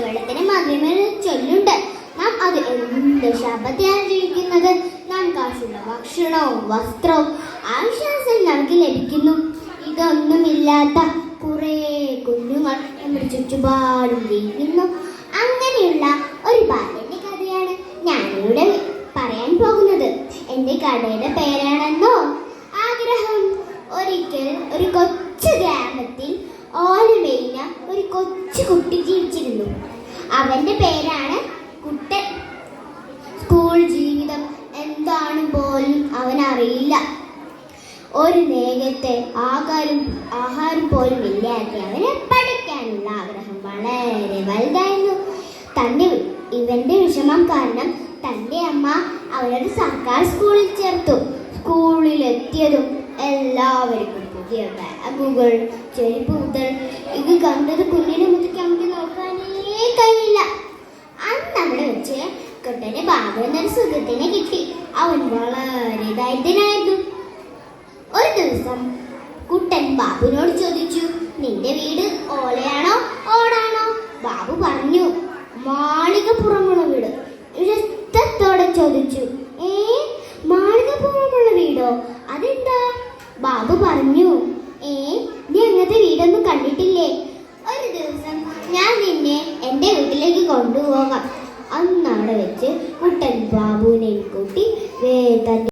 കൈവെള്ളത്തിന് മധുരമേൽ ചൊല്ലുണ്ട്. നാം അത് എന്ത് ശാപത്തെയാണ് ജീവിക്കുന്നത്. നാം കാശുള്ള ഭക്ഷണവും വസ്ത്രവും ആവശ്യാനുസരണം നമുക്ക് ലഭിക്കുന്നു. ഇതൊന്നുമില്ലാത്ത കുറേ കുഞ്ഞുങ്ങൾ നമ്മുടെ ചുറ്റുപാടും ജീവിക്കുന്നു. അങ്ങനെയുള്ള ഒരു ബാല്യന്റെ കഥയാണ് ഞാനിവിടെ പറയാൻ പോകുന്നത്. എൻ്റെ കഥയുടെ പേരാണെന്നോ ആഗ്രഹം. ഒരിക്കൽ ഒരു കൊച്ചു ഗ്രാമത്തിൽ ഓലമേഞ്ഞ ഒരു കൊച്ചു കുട്ടി ജീവിച്ചിരുന്നു. അവന്റെ പേരാണ് കുട്ടൻ. സ്കൂൾ ജീവിതം എന്താണ് പോലും അവൻ അറിയില്ല. ഒരു നേരത്തെ ആഹാരം പോലും ഇല്ലാതെ അവന് പഠിക്കാനുള്ള ആഗ്രഹം വളരെ വലുതായിരുന്നു. ഇവന്റെ വിഷമം കാരണം തൻ്റെ അമ്മ അവനൊരു സർക്കാർ സ്കൂളിൽ ചേർത്തു. സ്കൂളിലെത്തിയതും എല്ലാവർക്കും പുതിയ ബാഗുകൾ, ചെരുപ്പ് മുതൽ ഇത് കണ്ടത് കുഞ്ഞിനെ മുതൽ നമുക്ക് നോക്കാനേ കഴിയില്ല. അന്ന് അവിടെ വെച്ച് കുട്ടന് ബാബു എന്നൊരു സുഖത്തിനെ കിട്ടി. അവൻ വളരെ ദരിദ്രനായിരുന്നു. ഒരു ദിവസം കുട്ടൻ ബാബുവിനോട് ചോദിച്ചു, നിന്റെ വീട് ഓലയാണോ ഓടാണോ? ബാബു പറഞ്ഞു, മാളികപ്പുറമുള്ള വീട്. ഇഷ്ടത്തോടെ ചോദിച്ചു, മാളികപ്പുറമുള്ള വീടോ? അതെന്താ? ബാബു പറഞ്ഞു, നീ അങ്ങനത്തെ വീടൊന്നും കണ്ടിട്ടില്ലേ? ഒരു ദിവസം ഞാൻ നിന്നെ എൻ്റെ വീട്ടിലേക്ക് കൊണ്ടുപോകാം. അന്നവിടെ വെച്ച് കുട്ടൻ ബാബുവിനെ കൂട്ടി തന്റെ